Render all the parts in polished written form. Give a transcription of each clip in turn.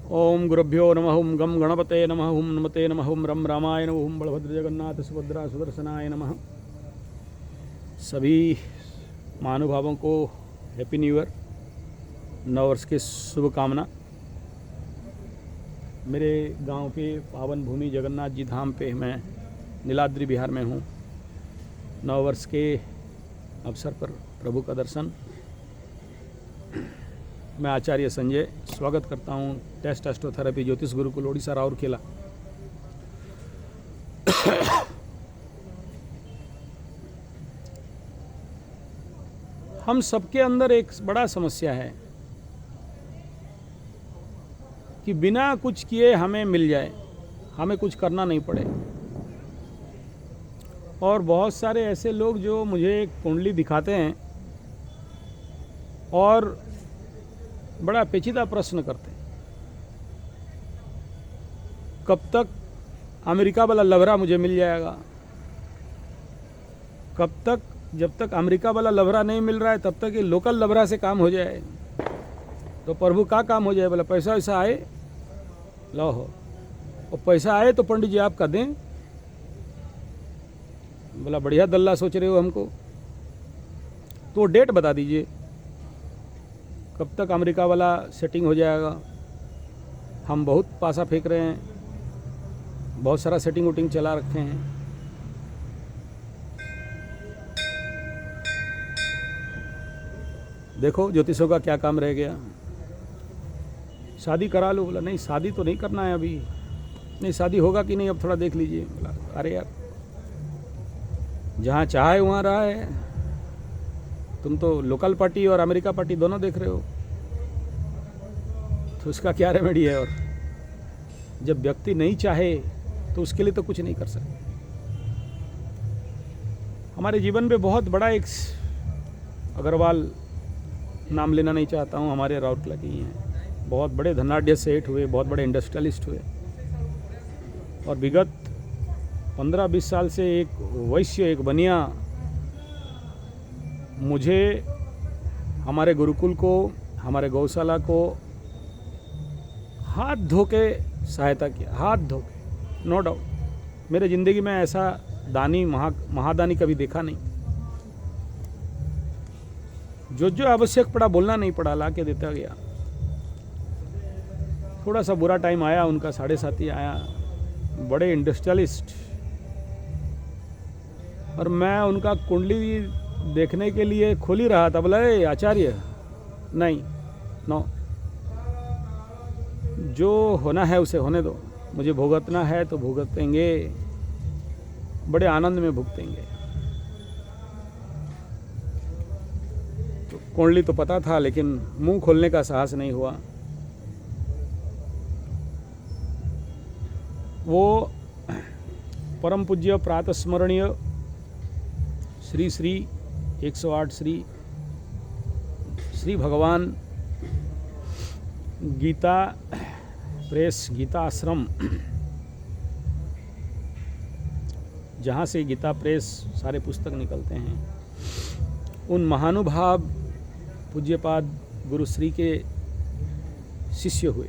ओम गुरुभ्यो नमः ओम गम गणपते नमः ओम नमते नमः ओम रम रामाय नमः ओम बलभद्र जगन्नाथ सुभद्रा सुदर्शनाय नमः। सभी महानुभावों को हैप्पी न्यू ईयर, नववर्ष की शुभकामना। मेरे गांव के पावन भूमि जगन्नाथ जी धाम पे मैं नीलाद्रि बिहार में हूँ। नववर्ष के अवसर पर प्रभु का दर्शन। मैं आचार्य संजय स्वागत करता हूँ टेस्ट एस्ट्रोथेरेपी ज्योतिष गुरुकुल ओडिशा राउरकेला। हम सबके अंदर एक बड़ा समस्या है कि बिना कुछ किए हमें मिल जाए, हमें कुछ करना नहीं पड़े। और बहुत सारे ऐसे लोग जो मुझे कुंडली दिखाते हैं और बड़ा पेचीदा प्रश्न करते हैं, कब तक अमेरिका वाला लवरा मुझे मिल जाएगा, कब तक, जब तक अमेरिका वाला लवरा नहीं मिल रहा है तब तक ये लोकल लवरा से काम हो जाए। तो प्रभु का काम हो जाए, बोला पैसा वैसा आए लो हो, और पैसा आए तो पंडित जी आपका दें। बोला बढ़िया दल्ला सोच रहे हो हमको, तो डेट बता दीजिए कब तक अमेरिका वाला सेटिंग हो जाएगा। हम बहुत पासा फेंक रहे हैं, बहुत सारा सेटिंग वोटिंग चला रखे हैं। देखो ज्योतिषों का क्या काम रह गया। शादी करा लो, बोला नहीं शादी तो नहीं करना है अभी। नहीं शादी होगा कि नहीं अब थोड़ा देख लीजिए। बोला अरे यार जहाँ चाहे वहाँ रहा है, तुम तो लोकल पार्टी और अमेरिका पार्टी दोनों देख रहे हो, तो उसका क्या रेमेडी है। और जब व्यक्ति नहीं चाहे तो उसके लिए तो कुछ नहीं कर सकते। हमारे जीवन में बहुत बड़ा एक अग्रवाल, नाम लेना नहीं चाहता हूँ, हमारे राउरकेला के ही हैं, बहुत बड़े धनाढ़ सेठ हुए, बहुत बड़े इंडस्ट्रियलिस्ट हुए, और विगत 15-20 साल से एक वैश्य, एक बनिया मुझे, हमारे गुरुकुल को, हमारे गौशाला को हाथ धो के सहायता किया, हाथ धो के, नो डाउट। मेरे ज़िंदगी में ऐसा दानी, महादानी कभी देखा नहीं। जो आवश्यक पड़ा बोलना नहीं पड़ा, ला के देता गया। थोड़ा सा बुरा टाइम आया उनका, 7.5 आया, बड़े इंडस्ट्रियलिस्ट, और मैं उनका कुंडली देखने के लिए खोल ही रहा था। बोला आचार्य नहीं, नो, जो होना है उसे होने दो, मुझे भुगतना है तो भुगतेंगे, बड़े आनंद में भुगतेंगे। तो कुंडली तो पता था लेकिन मुंह खोलने का साहस नहीं हुआ। वो परम पूज्य प्रातस्मरणीय श्री श्री 108 श्री भगवान गीता प्रेस, गीता आश्रम, जहाँ से गीता प्रेस सारे पुस्तक निकलते हैं, उन महानुभाव पूज्यपाद गुरुश्री के शिष्य हुए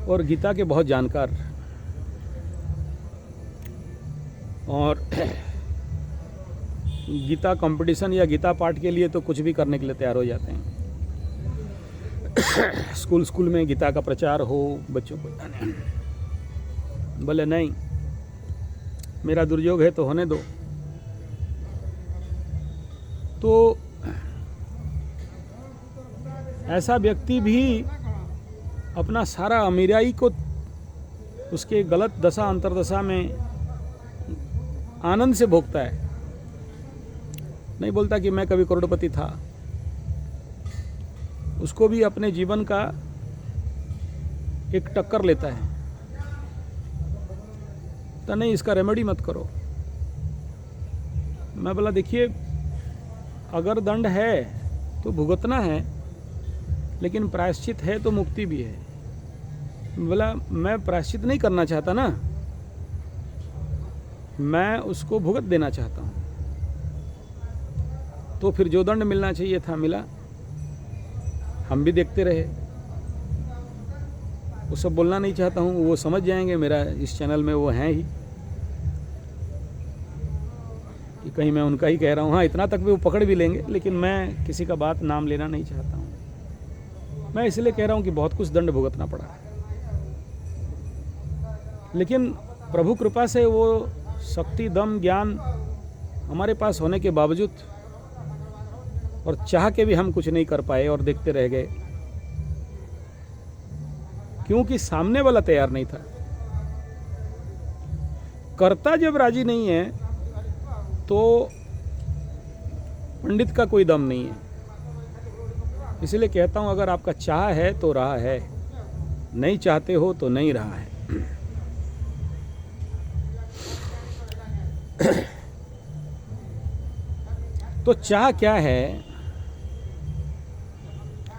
और गीता के बहुत जानकार, और गीता कंपटीशन या गीता पाठ के लिए तो कुछ भी करने के लिए तैयार हो जाते हैं। स्कूल में गीता का प्रचार हो, बच्चों को, बोले नहीं, मेरा दुर्योग है तो होने दो। तो ऐसा व्यक्ति भी अपना सारा अमीराई को उसके गलत दशा अंतरदशा में आनंद से भोगता है। नहीं बोलता कि मैं कभी करोड़पति था। उसको भी अपने जीवन का एक टक्कर लेता है, तो नहीं इसका रेमेडी मत करो। मैं बोला देखिए, अगर दंड है तो भुगतना है, लेकिन प्रायश्चित है तो मुक्ति भी है। बोला मैं प्रायश्चित नहीं करना चाहता ना, मैं उसको भुगत देना चाहता हूँ। तो फिर जो दंड मिलना चाहिए था मिला। हम भी देखते रहे। वो सब बोलना नहीं चाहता हूँ, वो समझ जाएंगे, मेरा इस चैनल में वो हैं ही कि कहीं मैं उनका ही कह रहा हूँ। हाँ, इतना तक भी वो पकड़ भी लेंगे, लेकिन मैं किसी का बात नाम लेना नहीं चाहता हूँ। मैं इसलिए कह रहा हूँ कि बहुत कुछ दंड भुगतना पड़ा है, लेकिन प्रभु कृपा से वो शक्ति, दम, ज्ञान हमारे पास होने के बावजूद और चाह के भी हम कुछ नहीं कर पाए और देखते रह गए, क्योंकि सामने वाला तैयार नहीं था। कर्ता जब राजी नहीं है तो पंडित का कोई दम नहीं है। इसलिए कहता हूं, अगर आपका चाह है तो रहा है, नहीं चाहते हो तो नहीं रहा है। तो चाह क्या है,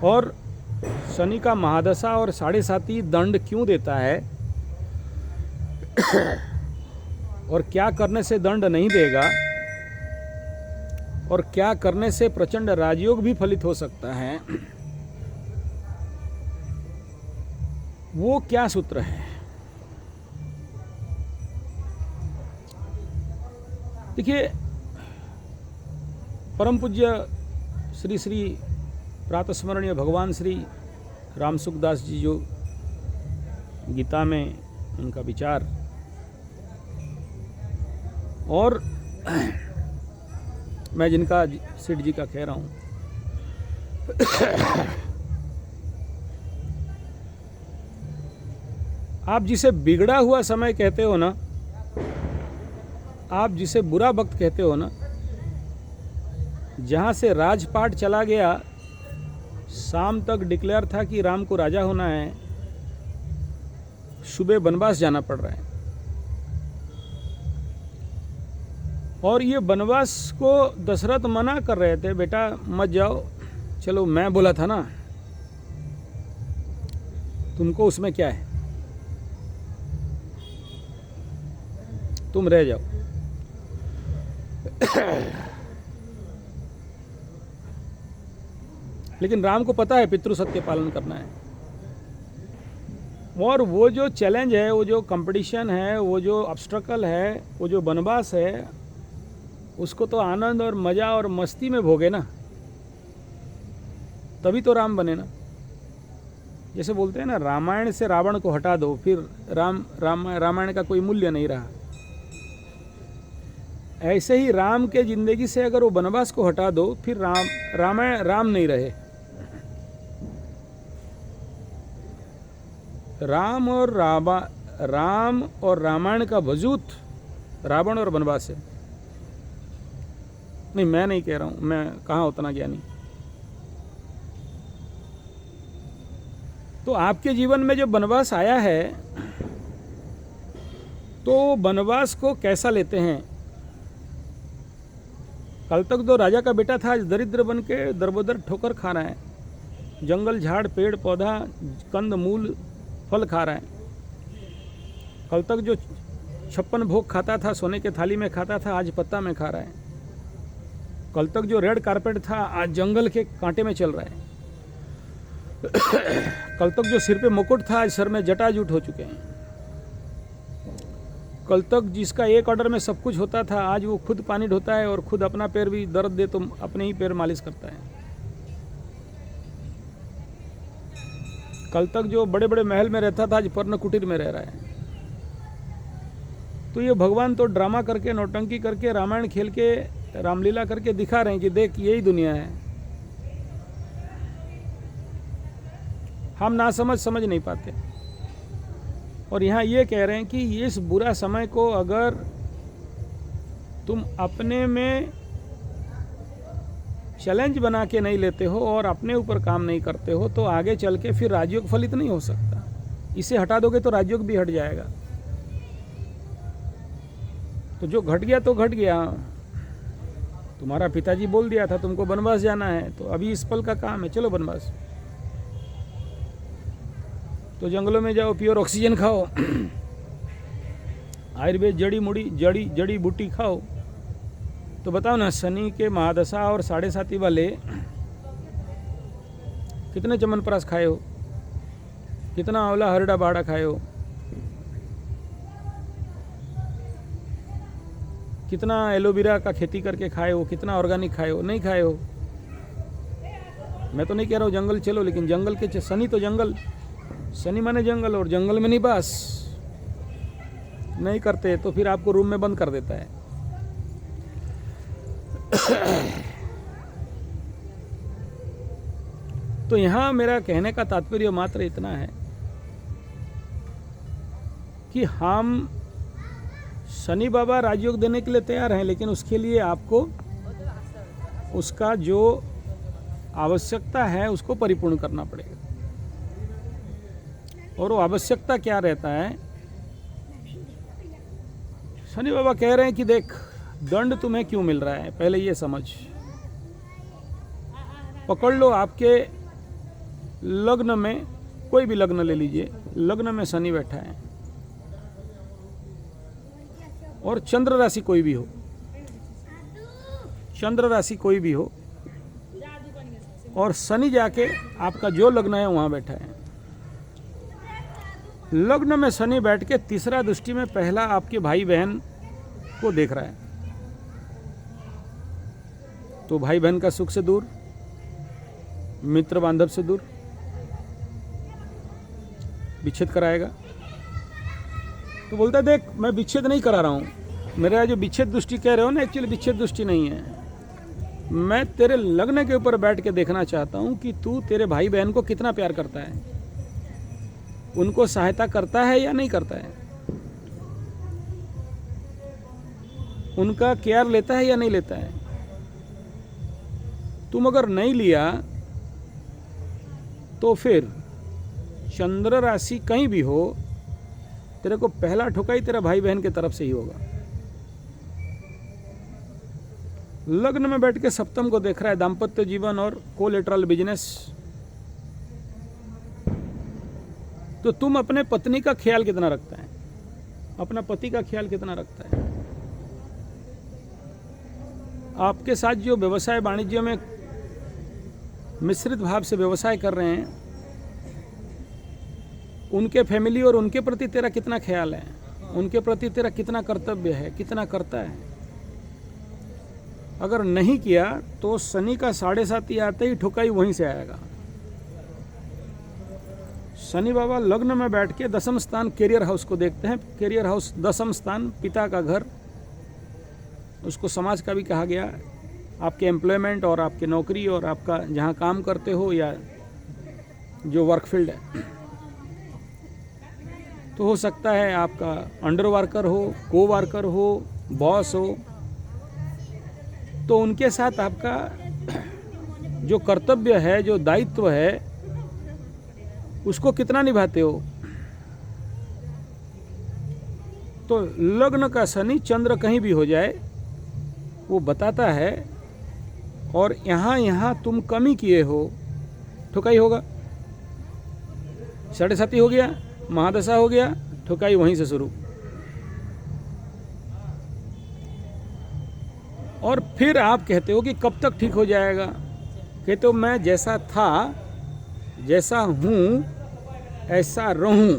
और शनि का महादशा और 7.5 दंड क्यों देता है, और क्या करने से दंड नहीं देगा, और क्या करने से प्रचंड राजयोग भी फलित हो सकता है, वो क्या सूत्र है। देखिए, परम पूज्य श्री श्री प्रातस्मरणीय भगवान श्री राम सुखदास जी, जो गीता में उनका विचार, और मैं जिनका सेठ जी का कह रहा हूँ, आप जिसे बिगड़ा हुआ समय कहते हो ना, आप जिसे बुरा वक्त कहते हो ना, जहाँ से राजपाट चला गया, शाम तक डिक्लेयर था कि राम को राजा होना है, सुबह वनवास जाना पड़ रहा है। और ये वनवास को दशरथ मना कर रहे थे, बेटा मत जाओ, चलो मैं बोला था ना, तुमको उसमें क्या है, तुम रह जाओ। लेकिन राम को पता है पितृ सत्य पालन करना है, और वो जो चैलेंज है, वो जो कंपटीशन है, वो जो ऑब्स्ट्रकल है, वो जो वनवास है, उसको तो आनंद और मजा और मस्ती में भोगे ना, तभी तो राम बने ना। जैसे बोलते हैं ना, रामायण से रावण को हटा दो, फिर रामायण का कोई मूल्य नहीं रहा। ऐसे ही राम के जिंदगी से अगर वो वनवास को हटा दो, फिर राम नहीं रहे। राम और रामायण का वजूद रावण और वनवास है। नहीं, मैं नहीं कह रहा हूं, मैं कहाँ उतना ज्ञानी। तो आपके जीवन में जब वनवास आया है, तो वनवास को कैसा लेते हैं। कल तक तो राजा का बेटा था, आज दरिद्र बन के दरबदर ठोकर खा रहा है, जंगल झाड़ पेड़ पौधा कंद मूल फल खा रहा है। कल तक जो 56 भोग खाता था, सोने के थाली में खाता था, आज पत्ता में खा रहा है। कल तक जो रेड कारपेट था, आज जंगल के कांटे में चल रहा है। कल तक जो सिर पे मुकुट था, आज सर में जटाजूट हो चुके हैं। कल तक जिसका एक ऑर्डर में सब कुछ होता था, आज वो खुद पानी ढोता है और खुद अपना पैर भी दर्द दे तो अपने ही पैर मालिश करता है। कल तक जो बड़े बड़े महल में रहता था, आज पर्ण कुटीर में रह रहा है। तो ये भगवान तो ड्रामा करके, नौटंकी करके, रामायण खेल के, रामलीला करके दिखा रहे हैं कि देख यही दुनिया है। हम ना समझ नहीं पाते। और यहाँ ये कह रहे हैं कि इस बुरा समय को अगर तुम अपने में चैलेंज बना के नहीं लेते हो और अपने ऊपर काम नहीं करते हो, तो आगे चल के फिर राजयोग फलित नहीं हो सकता। इसे हटा दोगे तो राजयोग भी हट जाएगा। तो जो घट गया तो घट गया। तुम्हारा पिताजी बोल दिया था तुमको वनवास जाना है, तो अभी इस पल का काम है, चलो वनवास। तो जंगलों में जाओ, प्योर ऑक्सीजन खाओ, आयुर्वेद जड़ी बूटी खाओ। तो बताओ ना, शनि के महादशा और 7.5 वाले कितने चमनप्राश खाए हो, कितना आंवला हरड़ा बाड़ा खाए हो, कितना एलोवेरा का खेती करके खाए हो, कितना ऑर्गेनिक खाए हो, नहीं खाए हो। मैं तो नहीं कह रहा हूँ जंगल चलो, लेकिन जंगल के शनि तो जंगल, शनि माने जंगल, और जंगल में निवास नहीं करते तो फिर आपको रूम में बंद कर देता है। तो यहां मेरा कहने का तात्पर्य मात्र इतना है कि हम शनि बाबा राजयोग देने के लिए तैयार हैं, लेकिन उसके लिए आपको उसका जो आवश्यकता है उसको परिपूर्ण करना पड़ेगा। और वो आवश्यकता क्या रहता है? शनि बाबा कह रहे हैं कि देख, दंड तुम्हें क्यों मिल रहा है, पहले ये समझ। पकड़ लो, आपके लग्न में, कोई भी लग्न ले लीजिए, लग्न में शनि बैठा है और चंद्र राशि कोई भी हो, चंद्र राशि कोई भी हो, और शनि जाके आपका जो लग्न है वहां बैठा है। लग्न में शनि बैठ के तीसरा दृष्टि में पहला आपके भाई बहन को देख रहा है, तो भाई बहन का सुख से दूर, मित्र बांधव से दूर, विच्छेद कराएगा। तो बोलता है देख, मैं विच्छेद नहीं करा रहा हूँ, मेरा जो विच्छेद दृष्टि कह रहे हो ना, एक्चुअली विच्छेद दृष्टि नहीं है, मैं तेरे लग्न के ऊपर बैठ के देखना चाहता हूँ कि तू तेरे भाई बहन को कितना प्यार करता है, उनको सहायता करता है या नहीं करता है, उनका केयर लेता है या नहीं लेता है। तुम अगर नहीं लिया तो फिर चंद्र राशि कहीं भी हो, तेरे को पहला ठुकाई तेरा भाई बहन की तरफ से ही होगा। लग्न में बैठ के सप्तम को देख रहा है, दाम्पत्य जीवन और कोलेटरल बिजनेस। तो तुम अपने पत्नी का ख्याल कितना रखता है, अपना पति का ख्याल कितना रखता है। आपके साथ जो व्यवसाय वाणिज्य में मिश्रित भाव से व्यवसाय कर रहे हैं, उनके फैमिली और उनके प्रति तेरा कितना ख्याल है, उनके प्रति तेरा कितना कर्तव्य है, कितना करता है। अगर नहीं किया तो शनि का 7.5 आते ही ठुकाई वहीं से आएगा। शनि बाबा लग्न में बैठ के दसम स्थान कैरियर हाउस को देखते हैं। कैरियर हाउस दसम स्थान, पिता का घर, उसको समाज का भी कहा गया। आपके एम्प्लॉयमेंट और आपकी नौकरी और आपका जहाँ काम करते हो या जो वर्क फील्ड है, तो हो सकता है आपका अंडर वर्कर हो, को वर्कर हो, बॉस हो, तो उनके साथ आपका जो कर्तव्य है, जो दायित्व है, उसको कितना निभाते हो। तो लग्न का शनि चंद्र कहीं भी हो जाए वो बताता है, और यहाँ तुम कमी किए हो, ठुकाई होगा। 7.5 हो गया, महादशा हो गया, ठुकाई वहीं से शुरू। और फिर आप कहते हो कि कब तक ठीक हो जाएगा। कहते हो मैं जैसा था, जैसा हूँ, ऐसा रहूँ,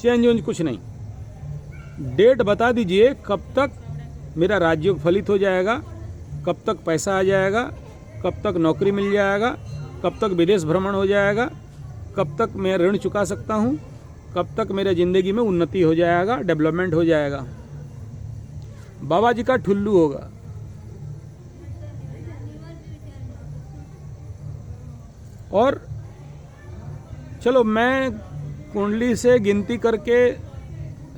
चेंज वेंज कुछ नहीं। डेट बता दीजिए कब तक मेरा राजयोग फलित हो जाएगा, कब तक पैसा आ जाएगा, कब तक नौकरी मिल जाएगा, कब तक विदेश भ्रमण हो जाएगा, कब तक मैं ऋण चुका सकता हूँ, कब तक मेरे ज़िंदगी में उन्नति हो जाएगा, डेवलपमेंट हो जाएगा। बाबा जी का ठुल्लू होगा। और चलो मैं कुंडली से गिनती करके,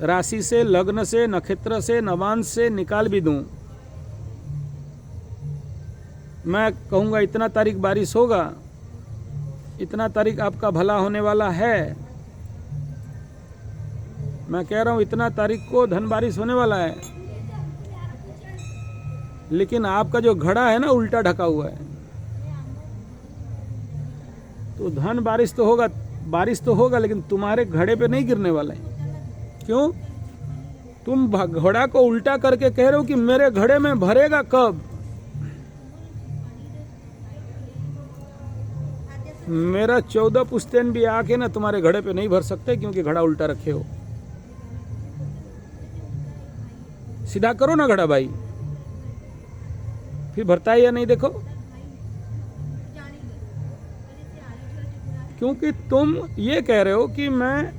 राशि से, लग्न से, नक्षत्र से, नवांश से निकाल भी दूं, मैं कहूँगा इतना तारीख बारिश होगा, इतना तारीख आपका भला होने वाला है, मैं कह रहा हूँ इतना तारीख को धन बारिश होने वाला है, लेकिन आपका जो घड़ा है ना उल्टा ढका हुआ है, तो धन बारिश तो होगा लेकिन तुम्हारे घड़े पे नहीं गिरने वाला है। क्यों? तुम घड़ा को उल्टा करके कह रहे हो कि मेरे घड़े में भरेगा कब। मेरा 14 पुश्तैन भी आके ना तुम्हारे घड़े पे नहीं भर सकते, क्योंकि घड़ा उल्टा रखे हो। सीधा करो ना घड़ा भाई, फिर भरता है या नहीं देखो। क्योंकि तुम ये कह रहे हो कि मैं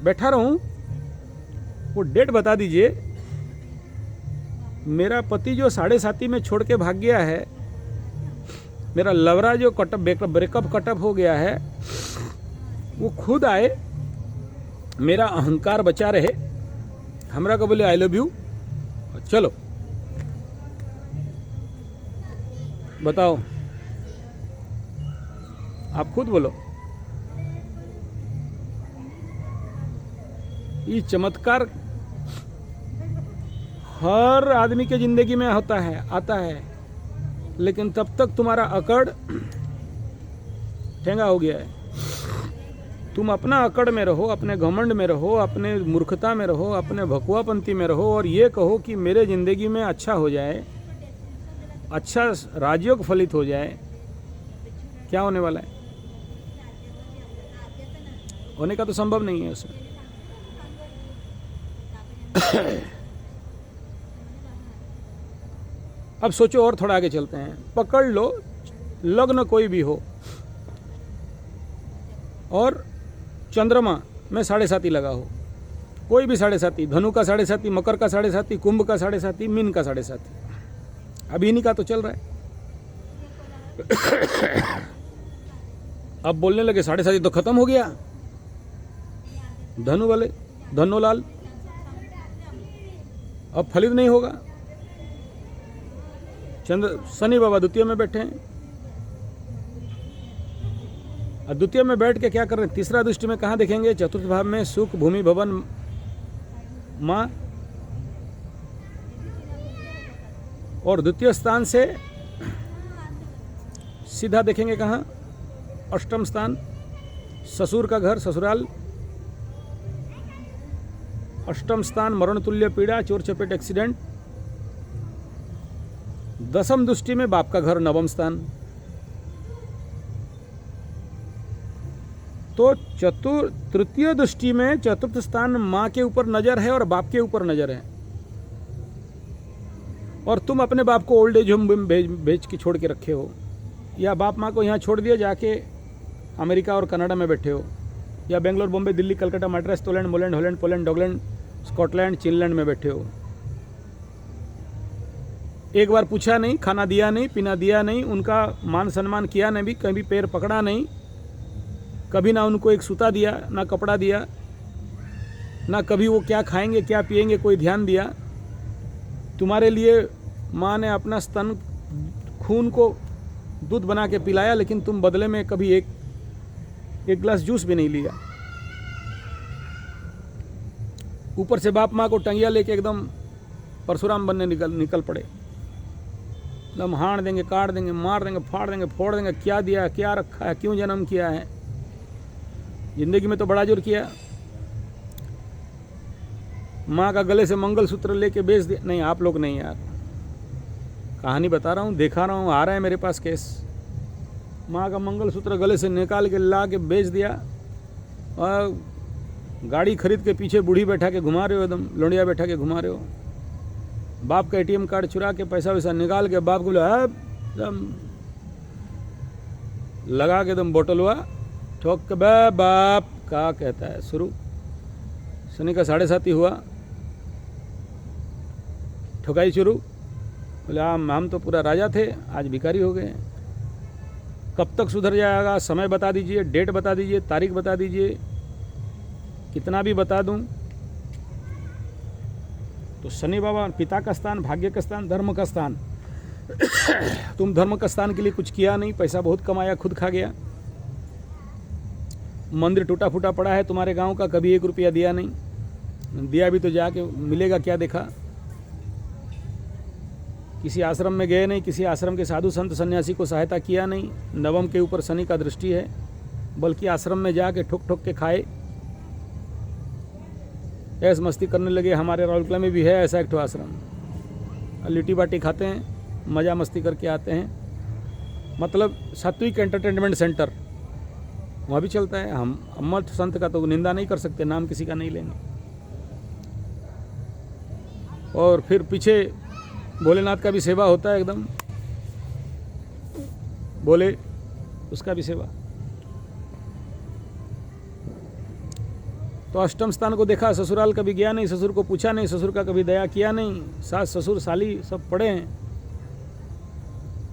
बैठा रहूं, वो डेट बता दीजिए। मेरा पति जो 7.5 में छोड़ के भाग गया है, मेरा लवरा जो ब्रेकअप कटअप हो गया है, वो खुद आए, मेरा अहंकार बचा रहे, हमरा को बोले आई लव यू, चलो बताओ, आप खुद बोलो। ये चमत्कार हर आदमी के जिंदगी में होता है, आता है, लेकिन तब तक तुम्हारा अकड़ ठेंगा हो गया है। तुम अपना अकड़ में रहो, अपने घमंड में रहो, अपने मूर्खता में रहो, अपने भकुआपंती में रहो, और ये कहो कि मेरे जिंदगी में अच्छा हो जाए, अच्छा राजयोग फलित हो जाए। क्या होने वाला है? होने का तो संभव नहीं है उसमें। अब सोचो और थोड़ा आगे चलते हैं। पकड़ लो लग्न कोई भी हो और चंद्रमा में 7.5 लगा हो, कोई भी 7.5, धनु का 7.5, मकर का 7.5, कुंभ का 7.5, मीन का 7.5, अभी इन्हीं का तो चल रहा है। अब बोलने लगे 7.5 तो खत्म हो गया, धनु वाले धनोलाल अब फलित नहीं होगा। शनि बाबा द्वितीय में बैठे हैं, और द्वितीय में बैठ के क्या कर रहे हैं? तीसरा दृष्टि में कहाँ देखेंगे? चतुर्थ भाव में सुख, भूमि, भवन, माँ, और द्वितीय स्थान से सीधा देखेंगे कहाँ? अष्टम स्थान, ससुर का घर, ससुराल। अष्टम स्थान मरण तुल्य पीड़ा, चोर चपेट एक्सीडेंट। दसम दृष्टि में बाप का घर, नवम स्थान। तो तृतीय दृष्टि में चतुर्थ स्थान मां के ऊपर नजर है और बाप के ऊपर नजर है, और तुम अपने बाप को ओल्ड एज होम भेज के छोड़ के रखे हो, या बाप माँ को यहाँ छोड़ दिया, जाके अमेरिका और कनाडा में बैठे हो, या बेंगलोर, बॉम्बे, दिल्ली, कलकत्ता, मैड्रास, तोलैंड, मोलैंड, हॉलैंड, पोलैंड, डॉगलैंड, स्कॉटलैंड, चिनलैंड में बैठे हो। एक बार पूछा नहीं, खाना दिया नहीं, पीना दिया नहीं, उनका मान सम्मान किया नहीं, भी कभी पैर पकड़ा नहीं, कभी ना उनको एक सूता दिया, ना कपड़ा दिया, ना कभी वो क्या खाएंगे क्या पिएंगे कोई ध्यान दिया। तुम्हारे लिए माँ ने अपना स्तन खून को दूध बना के पिलाया, लेकिन तुम बदले में कभी एक गिलास जूस भी नहीं लिया। ऊपर से बाप माँ को टंगिया लेके एकदम परशुराम बनने निकल पड़े, एकदम हाड़ देंगे, काट देंगे, मार देंगे, फाड़ देंगे, फोड़ देंगे, क्या दिया, क्या रखा है, क्यों जन्म किया है, जिंदगी में तो बड़ा जोर किया। माँ का गले से मंगलसूत्र लेके बेच दिया। नहीं, आप लोग नहीं यार, कहानी बता रहा हूँ, देखा रहा हूँ, आ रहा है मेरे पास केस। माँ का मंगलसूत्र गले से निकाल के ला के बेच दिया, और गाड़ी खरीद के पीछे बूढ़ी बैठा के घुमा रहे हो, एकदम लोंडिया बैठा के घुमा रहे हो। बाप का एटीएम कार्ड चुरा के पैसा वैसा निकाल के बाप को बोले एकदम लगा के एकदम बोतल हुआ ठोक के बाप का कहता है शुरू। शनि का 7.5 हुआ, ठुकाई शुरू। बोले हम तो पूरा राजा थे, आज भिखारी हो गए। कब तक सुधर जाएगा? समय बता दीजिए, डेट बता दीजिए, तारीख बता दीजिए, कितना भी बता दूं। तो शनि बाबा पिता का स्थान, भाग्य का स्थान, धर्म का स्थान। तुम धर्म का स्थान के लिए कुछ किया नहीं, पैसा बहुत कमाया, खुद खा गया। मंदिर टूटा फूटा पड़ा है तुम्हारे गांव का, कभी 1 रुपया दिया नहीं, दिया भी तो जाके मिलेगा क्या देखा। किसी आश्रम में गए नहीं, किसी आश्रम के साधु संत सन्यासी को सहायता किया नहीं। नवम के ऊपर शनि का दृष्टि है, बल्कि आश्रम में जाके ठोक ठोक के खाए, ऐस मस्ती करने लगे। हमारे राउरकेला में भी है ऐसा एक ठो आश्रम, लिट्टी बाटी खाते हैं, मज़ा मस्ती करके आते हैं। मतलब सात्विक एंटरटेनमेंट सेंटर वहाँ भी चलता है। हम अम्मठ संत का तो निंदा नहीं कर सकते, नाम किसी का नहीं लेंगे। और फिर पीछे भोलेनाथ का भी सेवा होता है, एकदम बोले उसका भी सेवा। तो अष्टम स्थान को देखा, ससुराल कभी गया नहीं, ससुर को पूछा नहीं, ससुर का कभी दया किया नहीं। सास ससुर साली सब पड़े हैं,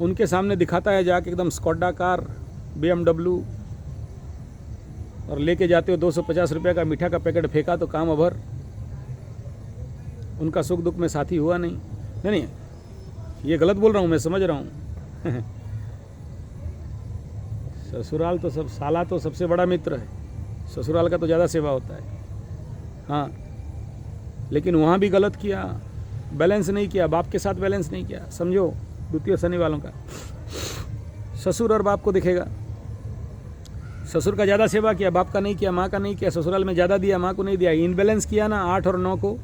उनके सामने दिखाता है जाके एकदम स्कॉडा कार BMW, और लेके जाते हो 250 रुपये का मीठा का पैकेट फेंका तो काम अभर। उनका सुख दुख में साथी हुआ नहीं। नहीं, ये गलत बोल रहा हूँ, मैं समझ रहा हूँ। ससुराल तो सब, साला तो सबसे बड़ा मित्र है, ससुराल का तो ज़्यादा सेवा होता है। हाँ, लेकिन वहाँ भी गलत किया, बैलेंस नहीं किया, बाप के साथ बैलेंस नहीं किया। समझो द्वितीय शनि वालों का, ससुर और बाप को दिखेगा। ससुर का ज़्यादा सेवा किया, बाप का नहीं किया, माँ का नहीं किया। ससुराल में ज़्यादा दिया, माँ को नहीं दिया। इनबैलेंस किया ना 8 और 9 को,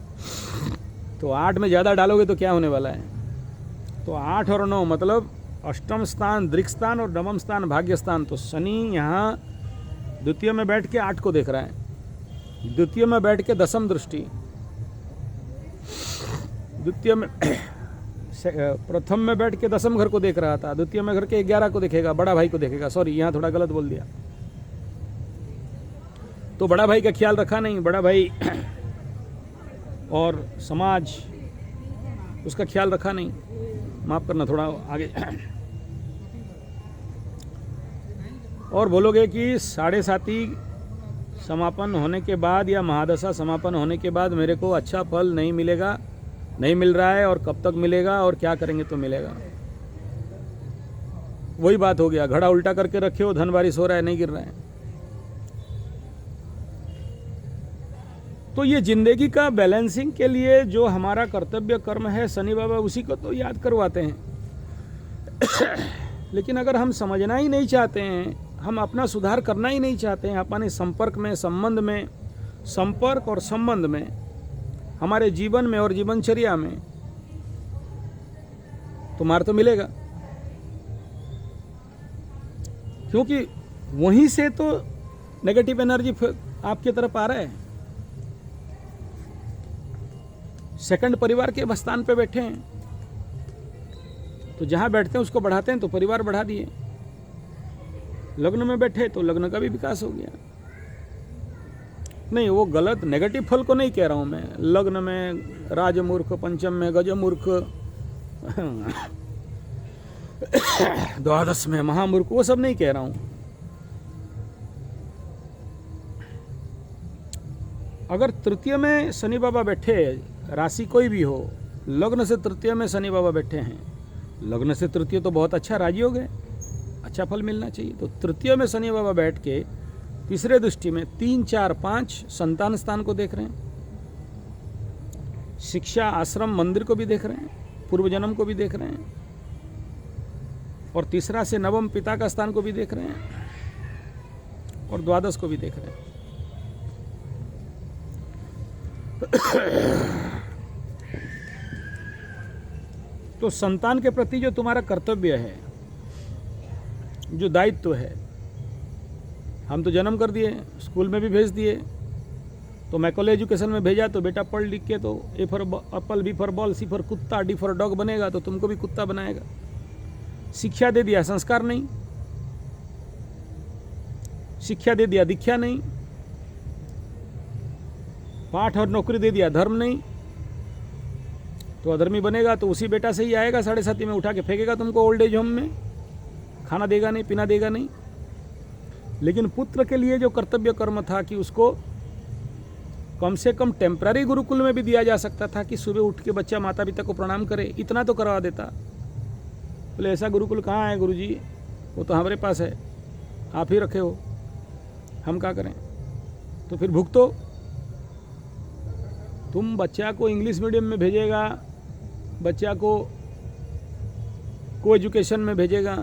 तो 8 में ज़्यादा डालोगे तो क्या होने वाला है। तो 8 और 9 मतलब अष्टम स्थान दृक् स्थान और नवम स्थान भाग्य स्थान। तो शनि यहाँ द्वितीय में बैठ के 8 को देख रहा है, द्वितीय में बैठ के दशम दृष्टि, द्वितीय में प्रथम में बैठ के दशम घर को देख रहा था, द्वितीय में घर के 11 को देखेगा, बड़ा भाई को देखेगा। सॉरी, यहाँ थोड़ा गलत बोल दिया। तो बड़ा भाई का ख्याल रखा नहीं, बड़ा भाई और समाज उसका ख्याल रखा नहीं। माफ करना, थोड़ा आगे। और बोलोगे कि 7.5 समापन होने के बाद या महादशा समापन होने के बाद मेरे को अच्छा फल नहीं मिलेगा, नहीं मिल रहा है, और कब तक मिलेगा और क्या करेंगे तो मिलेगा। वही बात हो गया, घड़ा उल्टा करके रखे हो, धन बारिश हो रहा है, नहीं गिर रहा है। तो ये जिंदगी का बैलेंसिंग के लिए जो हमारा कर्तव्य कर्म है, शनि बाबा उसी को तो याद करवाते हैं। लेकिन अगर हम समझना ही नहीं चाहते हैं, हम अपना सुधार करना ही नहीं चाहते हैं अपने संपर्क में, संबंध में, संपर्क और संबंध में, हमारे जीवन में और जीवनचर्या में, तो मार तो मिलेगा। क्योंकि वहीं से तो नेगेटिव एनर्जी आपकी तरफ आ रहा है। सेकंड परिवार के स्थान पे बैठे हैं, तो जहां बैठते हैं उसको बढ़ाते हैं, तो परिवार बढ़ा दिए। लग्न में बैठे तो लग्न का भी विकास हो गया। नहीं, वो गलत नेगेटिव फल को नहीं कह रहा हूं मैं। लग्न में राजमूर्ख, पंचम में गजमूर्ख, द्वादश में महामूर्ख, वो सब नहीं कह रहा हूं। अगर तृतीय में शनि बाबा बैठे, राशि कोई भी हो, लग्न से तृतीय में शनि बाबा बैठे हैं, लग्न से तृतीय तो बहुत अच्छा राजयोग है, अच्छा फल मिलना चाहिए। तो तृतीय में शनि बाबा बैठ के तीसरे दृष्टि में 3, 4, 5 संतान स्थान को देख रहे हैं, शिक्षा, आश्रम, मंदिर को भी देख रहे हैं, पूर्व जन्म को भी देख रहे हैं, और तीसरा से नवम पिता का स्थान को भी देख रहे हैं, और द्वादश को भी देख रहे हैं। तो संतान के प्रति जो तुम्हारा कर्तव्य है, जो दायित्व है, हम तो जन्म कर दिए, स्कूल में भी भेज दिए, तो मैकॉले एजुकेशन में भेजा, तो बेटा पढ़ लिख के तो A for Apple, B for ball, C for कुत्ता, D फॉर डॉग बनेगा, तो तुमको भी कुत्ता बनाएगा। शिक्षा दे दिया, संस्कार नहीं। शिक्षा दे दिया, दीक्षा नहीं। पाठ और नौकरी दे दिया, धर्म नहीं। तो अधर्मी बनेगा, तो उसी बेटा से ही आएगा, 7.5 में उठा के फेंकेगा तुमको ओल्ड एज होम में, खाना देगा नहीं, पीना देगा नहीं। लेकिन पुत्र के लिए जो कर्तव्य कर्म था कि उसको कम से कम टेम्पररी गुरुकुल में भी दिया जा सकता था कि सुबह उठ के बच्चा माता पिता को प्रणाम करे, इतना तो करवा देता। बोले ऐसा गुरुकुल कहाँ है गुरुजी, वो तो हमारे पास है, आप ही रखे हो, हम क्या करें। तो फिर भुगतो। तुम बच्चा को इंग्लिश मीडियम में भेजेगा, बच्चा को एजुकेशन में भेजेगा,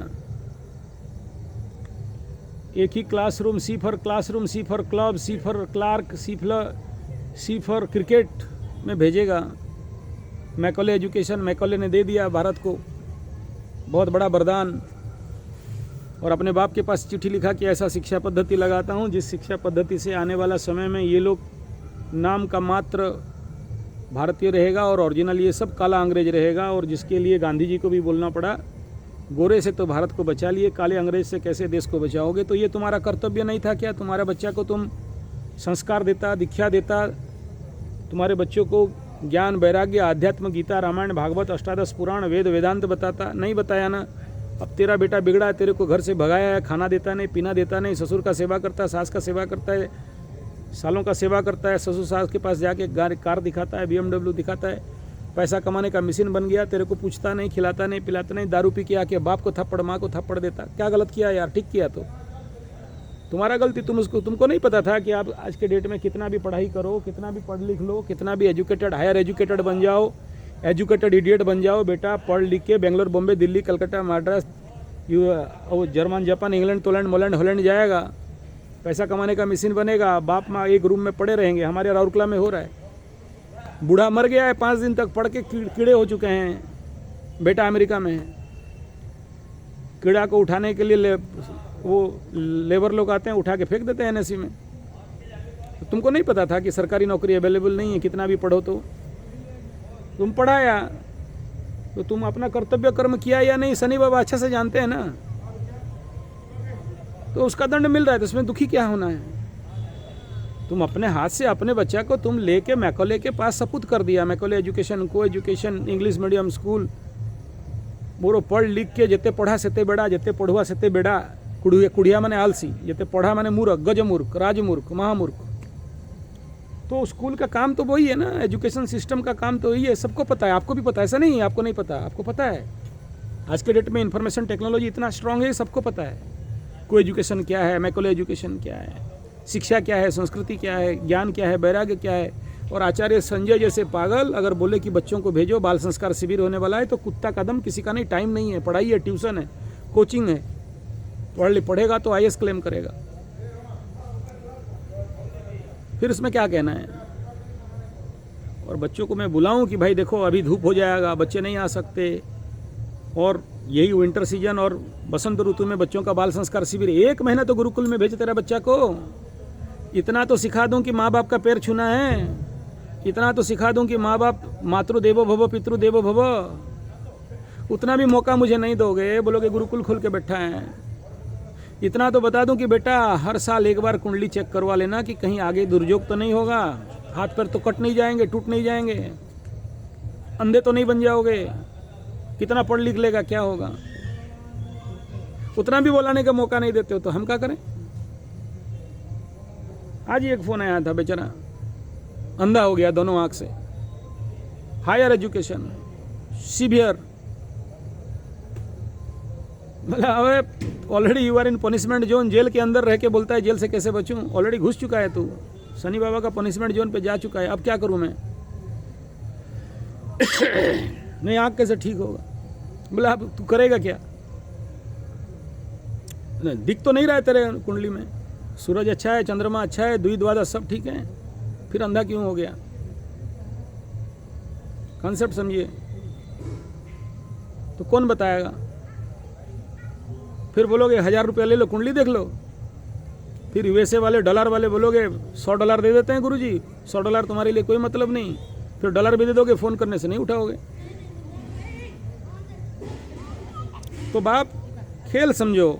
एक ही classroom, C for classroom, C for club, C for clerk, C for cricket में भेजेगा। मैकॉले एजुकेशन मैकॉले ने दे दिया भारत को, बहुत बड़ा वरदान। और अपने बाप के पास चिट्ठी लिखा कि ऐसा शिक्षा पद्धति लगाता हूँ जिस शिक्षा पद्धति से आने वाला समय में ये लोग नाम का मात्र भारतीय रहेगा और ओरिजिनल ये सब काला अंग्रेज रहेगा, और जिसके लिए गांधी जी को भी बोलना पड़ा, गोरे से तो भारत को बचा लिए, काले अंग्रेज से कैसे देश को बचाओगे। तो ये तुम्हारा कर्तव्य नहीं था क्या? तुम्हारे बच्चा को तुम संस्कार देता, दीक्षा देता, तुम्हारे बच्चों को ज्ञान, वैराग्य, आध्यात्म, गीता, रामायण, भागवत, अष्टादश पुराण, वेद, वेदांत बताता? नहीं बताया ना। अब तेरा बेटा बिगड़ा है, तेरे को घर से भगाया है, खाना देता नहीं, पीना देता नहीं, ससुर का सेवा करता है, सास का सेवा करता है, सालों का सेवा करता है, ससुर सास के पास जाके कार दिखाता है, BMW दिखाता है, पैसा कमाने का मशीन बन गया, तेरे को पूछता नहीं, खिलाता नहीं, पिलाता नहीं, दारू पी के आके बाप को थप्पड़, माँ को थप्पड़ देता। क्या गलत किया यार? ठीक किया तो तुम्हारा गलती, तुमको नहीं पता था कि आप आज के डेट में कितना भी पढ़ाई करो, कितना भी पढ़ लिख लो, कितना भी एजुकेटेड, हायर एजुकेटेड बन जाओ, एजुकेटेड इडियट बन जाओ, बेटा पढ़ लिख के Bangalore, Bombay, Delhi, Calcutta, Madras, German, Japan, England, Poland, मोलैंड, हॉलैंड जाएगा, पैसा कमाने का मशीन बनेगा, बाप माँ एक रूम में पड़े रहेंगे। हमारे राउरकेला में हो रहा है, बूढ़ा मर गया है, 5 दिन तक पढ़ के कीड़े हो चुके हैं, बेटा अमेरिका में है। कीड़ा को उठाने के लिए वो लेबर लोग आते हैं, उठा के फेंक देते हैं NSE में। तो तुमको नहीं पता था कि सरकारी नौकरी अवेलेबल नहीं है, कितना भी पढ़ो तो? तुम पढ़ाया तो तुम अपना कर्तव्य कर्म किया या नहीं? शनि बाबा अच्छे से जानते हैं ना। तो उसका दंड मिल रहा है तो उसमें दुखी क्या होना है? तुम अपने हाथ से अपने बच्चा को तुम लेके मैकॉले के पास सपुत कर दिया। मैकॉले एजुकेशन, को एजुकेशन, इंग्लिश मीडियम स्कूल, बोरो पढ़ लिख के जिते पढ़ा सेते बेड़ा, जिते पढ़ुआ सेते बेड़ा। कुड़िया माने आलसी, जिते पढ़ा माने मूर्ख, गजमूर्ख, राजमूर्ख, महामूर्ख। तो स्कूल का काम तो वही है ना, एजुकेशन सिस्टम का काम तो वही है। सबको पता है, आपको भी पता है, ऐसा नहीं है आपको नहीं पता, आपको पता है। आज के डेट में इंफॉर्मेशन टेक्नोलॉजी इतना स्ट्रांग है, सबको पता है को एजुकेशन क्या है, मैकॉले एजुकेशन क्या है, शिक्षा क्या है, संस्कृति क्या है, ज्ञान क्या है, वैराग्य क्या है। और आचार्य संजय जैसे पागल अगर बोले कि बच्चों को भेजो, बाल संस्कार शिविर होने वाला है, तो कुत्ता कदम किसी का नहीं। टाइम नहीं है, पढ़ाई है, ट्यूशन है, कोचिंग है। पढ़ेगा तो IAS क्लेम करेगा, फिर इसमें क्या कहना है? और बच्चों को मैं बुलाऊं कि भाई देखो अभी धूप हो जाएगा, बच्चे नहीं आ सकते, और यही विंटर सीजन और बसंत ऋतु में बच्चों का बाल संस्कार शिविर, 1 महीना तो गुरुकुल में भेज तेरा बच्चा को। इतना तो सिखा दूं कि माँ बाप का पैर छूना है, इतना तो सिखा दूं कि माँ बाप मातृदेवो भव पितृदेवो भव। उतना भी मौका मुझे नहीं दोगे, बोलोगे गुरुकुल खोल के बैठा है। इतना तो बता दूं कि बेटा हर साल एक बार कुंडली चेक करवा लेना कि कहीं आगे दुर्योग तो नहीं होगा, हाथ पैर तो कट नहीं जाएंगे, टूट नहीं जाएंगे, अंधे तो नहीं बन जाओगे। कितना पढ़ लिख लेगा, क्या होगा? उतना भी बोलाने का मौका नहीं देते हो तो हम क्या करें? आज ही एक फोन आया था, बेचारा अंधा हो गया दोनों आंख से, हायर एजुकेशन सीवियर। बोला अबे already you are in punishment zone, jail के अंदर रह के बोलता है जेल से कैसे बचूं? ऑलरेडी घुस चुका है तू, शनि बाबा का पनिशमेंट जोन पे जा चुका है, अब क्या करूं मैं? नहीं आँख कैसे ठीक होगा? बोला अब तू करेगा क्या? दिख तो नहीं रहा है तेरे कुंडली में, सूरज अच्छा है, चंद्रमा अच्छा है, द्वि द्वादश सब ठीक है, फिर अंधा क्यों हो गया? कॉन्सेप्ट समझिए। तो कौन बताएगा? फिर बोलोगे 1000 रुपया ले लो, कुंडली देख लो। फिर USA वाले, डॉलर वाले बोलोगे $100 दे देते हैं गुरुजी, $100 तुम्हारे लिए कोई मतलब नहीं। फिर डॉलर भी दे दोगे, फ़ोन करने से नहीं उठाओगे। तो बाप खेल समझो।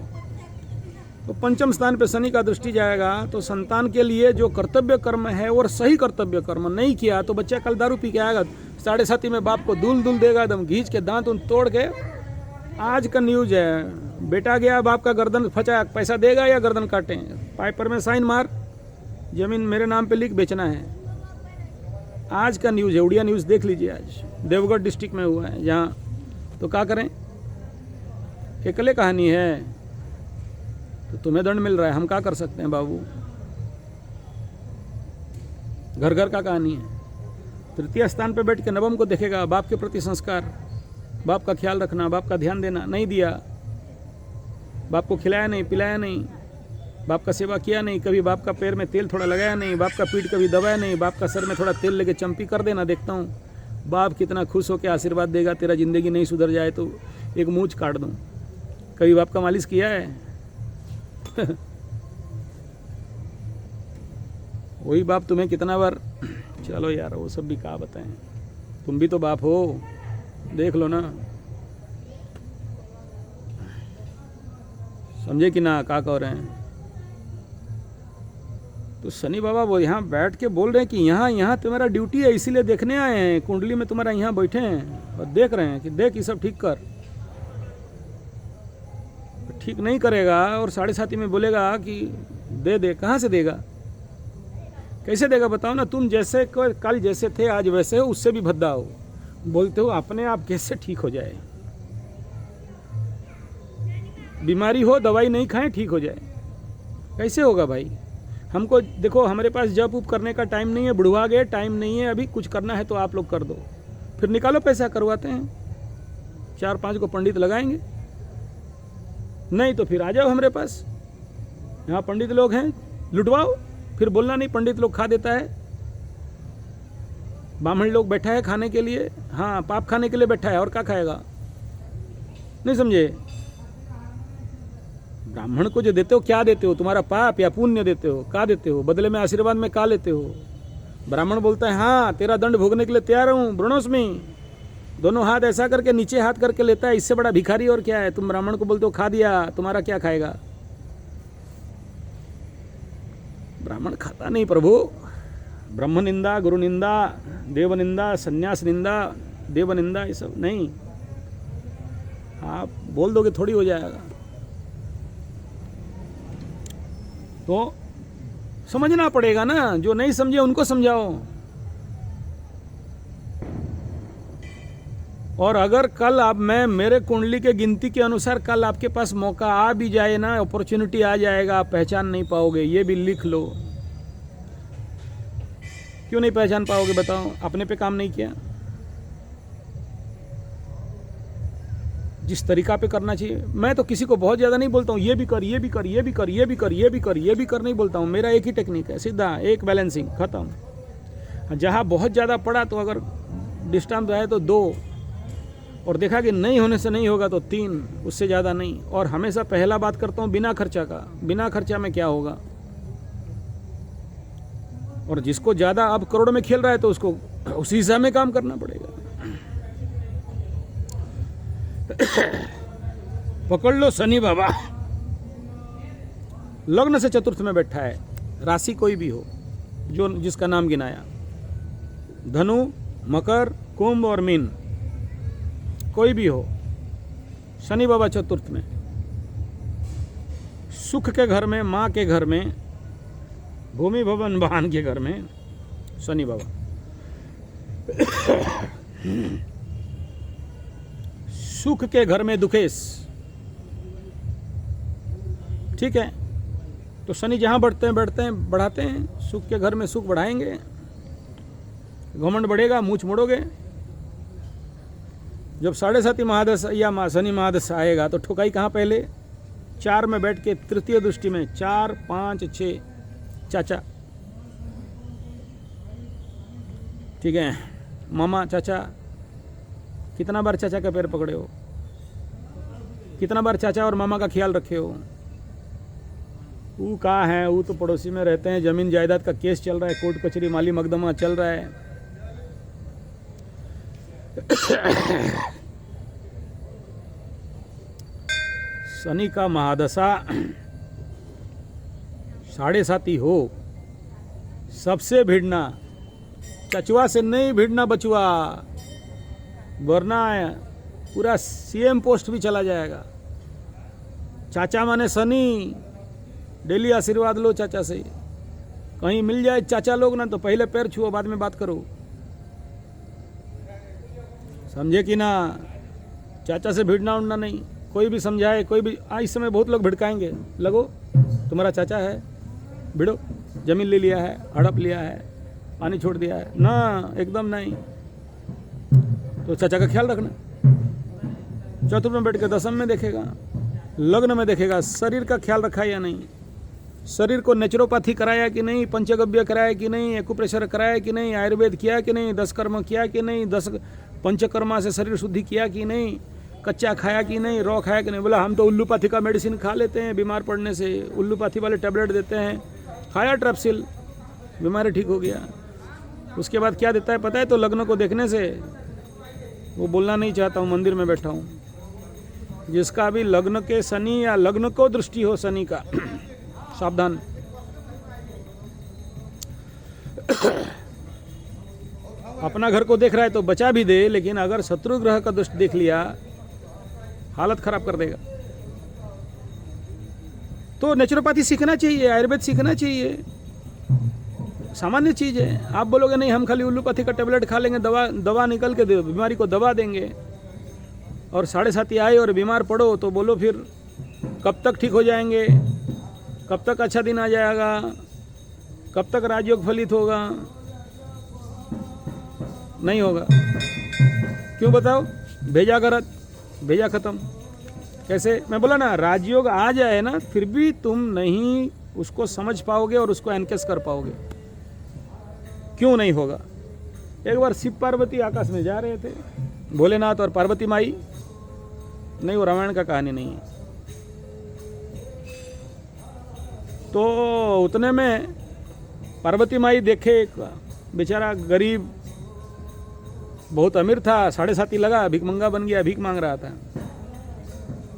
तो पंचम स्थान पे शनि का दृष्टि जाएगा, तो संतान के लिए जो कर्तव्य कर्म है और सही कर्तव्य कर्म नहीं किया तो बच्चा कल दारू पी के आएगा, 7:30 में बाप को दूल देगा, एकदम घींच के दांत तोड़ के। आज का न्यूज है, बेटा गया, बाप का गर्दन फंसा, पैसा देगा या गर्दन काटे? पेपर में साइन मार, जमीन मेरे नाम पे लिख, बेचना है। आज का न्यूज है, उड़िया न्यूज़ देख लीजिए। आज देवगढ़ डिस्ट्रिक्ट में हुआ है जहाँ। तो क्या करें? अकेले कहानी है, तो तुम्हें दंड मिल रहा है, हम क्या कर सकते हैं बाबू? घर घर का कहानी है। तृतीय स्थान पे बैठ के नवम को देखेगा, बाप के प्रति संस्कार, बाप का ख्याल रखना, बाप का ध्यान देना नहीं दिया, बाप को खिलाया नहीं, पिलाया नहीं, बाप का सेवा किया नहीं, कभी बाप का पैर में तेल थोड़ा लगाया नहीं, बाप का पीठ कभी दबाया नहीं, बाप का सर में थोड़ा तेल लेके चंपी कर देना, देखता हूँ बाप कितना खुश होकर आशीर्वाद देगा। तेरा जिंदगी नहीं सुधर जाए तो एक मूंछ काट दूँ। कभी बाप का मालिश किया है? वही बाप तुम्हें कितना बार, चलो यार वो सब भी कहा बताएं, तुम भी तो बाप हो, देख लो ना, समझे कि ना क्या कह रहे हैं। तो शनि बाबा वो यहाँ बैठ के बोल रहे हैं कि यहाँ तुम्हारा ड्यूटी है, इसीलिए देखने आए हैं, कुंडली में तुम्हारा यहाँ बैठे हैं और देख रहे हैं कि देख ये सब ठीक कर। ठीक नहीं करेगा और 7:30 में बोलेगा कि दे, कहाँ से देगा, कैसे देगा बताओ ना। तुम जैसे कल जैसे थे आज वैसे हो, उससे भी भद्दा हो, बोलते हो अपने आप कैसे ठीक हो जाए। बीमारी हो दवाई नहीं खाएं ठीक हो जाए, कैसे होगा भाई। हमको देखो, हमारे पास जॉब उप करने का टाइम नहीं है, बुढ़वा गए, टाइम नहीं है, अभी कुछ करना है तो आप लोग कर दो, फिर निकालो पैसा, करवाते हैं, 4-5 को पंडित लगाएंगे, नहीं तो फिर आ जाओ हमारे पास, यहाँ पंडित लोग हैं, लुटवाओ, फिर बोलना नहीं पंडित लोग खा देता है, ब्राह्मण लोग बैठा है खाने के लिए, हाँ पाप खाने के लिए बैठा है, और क्या खाएगा, नहीं समझे। ब्राह्मण को जो देते हो क्या देते हो, तुम्हारा पाप या पुण्य देते हो, क्या देते हो, बदले में आशीर्वाद में क्या लेते हो। ब्राह्मण बोलता है हाँ तेरा दंड भोगने के लिए तैयार हूँ ब्रणोस्मी, दोनों हाथ ऐसा करके नीचे हाथ करके लेता है, इससे बड़ा भिखारी और क्या है। तुम ब्राह्मण को बोलते हो खा दिया, तुम्हारा क्या खाएगा। ब्राह्मण खाता नहीं प्रभु, ब्रह्म निंदा, गुरु निंदा, देव निंदा, संन्यास निंदा, देव निंदा, ये सब नहीं, आप बोल दोगे थोड़ी हो जाएगा। तो समझना पड़ेगा ना, जो नहीं समझे उनको समझाओ। और अगर कल आप मेरे कुंडली के गिनती के अनुसार कल आपके पास मौका आ भी जाए ना, अपॉर्चुनिटी आ जाएगा, आप पहचान नहीं पाओगे, ये भी लिख लो। क्यों नहीं पहचान पाओगे बताओ, अपने पे काम नहीं किया। जिस तरीका पे करना चाहिए, मैं तो किसी को बहुत ज़्यादा नहीं बोलता हूँ ये भी कर, ये भी कर, ये भी कर, ये भी कर, ये भी कर, ये भी कर नहीं बोलता हूँ। मेरा एक ही टेक्निक है, सीधा एक बैलेंसिंग, खत्म। जहाँ बहुत ज़्यादा पड़ा तो अगर डिस्टेंस आए तो 2, और देखा कि नहीं होने से नहीं होगा तो 3, उससे ज़्यादा नहीं। और हमेशा पहला बात करता हूँ बिना खर्चा का, बिना खर्चा में क्या होगा। और जिसको ज़्यादा अब करोड़ में खेल रहा है तो उसको उसी हिसाब में काम करना पड़ेगा। पकड़ लो शनि बाबा, लग्न से चतुर्थ में बैठा है, राशि कोई भी हो जो जिसका नाम गिनाया, धनु, मकर, कुंभ और मीन, कोई भी हो, शनि बाबा चतुर्थ में, सुख के घर में, माँ के घर में, भूमि भवन वाहन के घर में शनि बाबा। सुख के घर में दुखेश, ठीक है। तो शनि जहाँ बढ़ते हैं बढ़ाते हैं, सुख के घर में सुख बढ़ाएंगे, घमंड बढ़ेगा, मूछ मोड़ोगे। जब 7.5 महादश या शनि महादश आएगा तो ठुकाई कहाँ पहले, 4 में बैठ के तृतीय दृष्टि में, 4, 5, 6 चाचा, ठीक है, मामा, चाचा, कितना बार चाचा का पैर पकड़े हो, कितना बार चाचा और मामा का ख्याल रखे हो। वो कहाँ है, वो तो पड़ोसी में रहते हैं, जमीन जायदाद का केस चल रहा है, कोर्ट कचहरी माली मकदमा चल रहा है। शनि का महादशा 7.5 हो, सबसे भिड़ना, चचुआ से नहीं भिड़ना बचुआ, वरना पूरा सीएम पोस्ट भी चला जाएगा। चाचा माने शनि, डेली आशीर्वाद लो चाचा से, कहीं मिल जाए चाचा लोग ना तो पहले पैर छुओ बाद में बात करो, समझे कि ना। चाचा से भिड़ना उड़ना नहीं, कोई भी समझाए, कोई भी, इस समय बहुत लोग भिड़काएंगे, लगो तुम्हारा चाचा है, भिड़ो, जमीन ले लिया है, हड़प लिया है, पानी छोड़ दिया है ना, एकदम नहीं। तो चाचा का ख्याल रखना। चतुर्थ में बैठ के दशम में देखेगा, लग्न में देखेगा शरीर का ख्याल रखा या नहीं, शरीर को नेचुरोपैथी कराया कि नहीं, पंचगव्य कराया कि नहीं, एक्यूप्रेशर कराया कि नहीं, आयुर्वेद किया कि नहीं, 10 कर्म किया कि नहीं, 10 पंचकर्मा से शरीर शुद्धि किया कि नहीं, कच्चा खाया कि नहीं, रॉ खाया कि नहीं। बोला हम तो उल्लूपाथी का मेडिसिन खा लेते हैं बीमार पड़ने से, उल्लूपाथी वाले टैबलेट देते हैं, खाया ट्रेप्सिल, बीमारी ठीक हो गया। उसके बाद क्या देता है पता है? तो लग्न को देखने से, वो बोलना नहीं चाहता हूँ, मंदिर में बैठा हूँ, जिसका भी लग्न के शनि या लग्न को दृष्टि हो शनि का सावधान। अपना घर को देख रहा है तो बचा भी दे, लेकिन अगर शत्रु ग्रह का दृष्टि देख लिया हालत खराब कर देगा। तो नेचुरोपैथी सीखना चाहिए, आयुर्वेद सीखना चाहिए, सामान्य चीज है। आप बोलोगे नहीं हम खाली उल्लूपैथी का टेबलेट खा लेंगे, दवा निकल के बीमारी को दबा देंगे, और 7.5 आए और बीमार पड़ो तो बोलो फिर कब तक ठीक हो जाएंगे, कब तक अच्छा दिन आ जाएगा, कब तक राजयोग फलित होगा? नहीं होगा। क्यों बताओ? भेजा गलत, भेजा खत्म। कैसे? मैं बोला ना, राजयोग आ जाए ना फिर भी तुम नहीं उसको समझ पाओगे और उसको एनकेस कर पाओगे। क्यों नहीं होगा? एक बार शिव पार्वती आकाश में जा रहे थे, भोलेनाथ और पार्वती माई। नहीं, वो रामायण का कहानी नहीं है। तो उतने में पार्वती माई देखे एक बेचारा गरीब, बहुत अमीर था, 7.5 लगा, भिखमंगा बन गया, भीख मांग रहा था।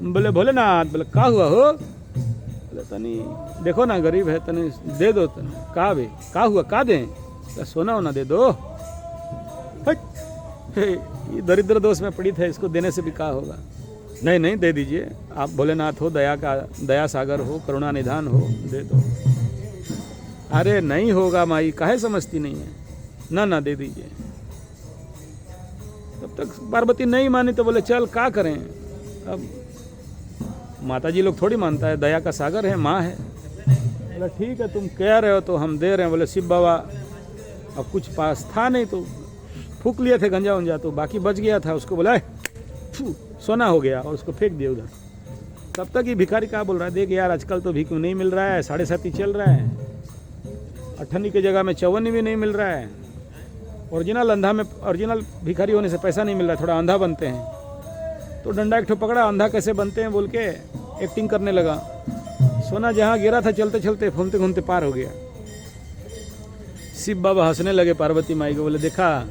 बोले भोलेनाथ, बोले का हुआ हो? बोले तनी देखो ना गरीब है, तनी दे दो। तनी का बे का हुआ, का दें? सोना होना दे दो। ये दरिद्र दोष में पीड़ित है, इसको देने से भी क्या होगा? नहीं नहीं दे दीजिए, आप भोलेनाथ हो, दया सागर हो, करुणा निधान हो, दे दो। अरे नहीं होगा माई, काहे समझती नहीं है? ना ना दे दीजिए। तब तक पार्वती नहीं मानी तो बोले चल क्या करें, अब माता जी लोग थोड़ी मानता है, दया का सागर है, माँ है। बोला ठीक है तुम कह रहे हो तो हम दे रहे हैं। बोले शिव बाबा अब कुछ पास था नहीं तो फूक लिए थे गंजा उंजा, तो बाकी बच गया था, उसको बोला सोना हो गया और उसको फेंक दिया उधर। तब तक ये भिखारी क्या बोल रहा है, देख यार आजकल तो भिख नहीं मिल रहा है, 7.5 चल रहा है, 58 की जगह में 54 भी नहीं मिल रहा है। ओरिजिनल अंधा में, ओरिजिनल भिखारी होने से पैसा नहीं मिल रहा है, थोड़ा अंधा बनते हैं। तो डंडा एक ठो पकड़ा, अंधा कैसे बनते हैं बोल के एक्टिंग करने लगा। सोना जहाँ गिरा था चलते चलते घूमते घूमते पार हो गया। शिव बाबा हंसने लगे पार्वती माई को, बोले देखा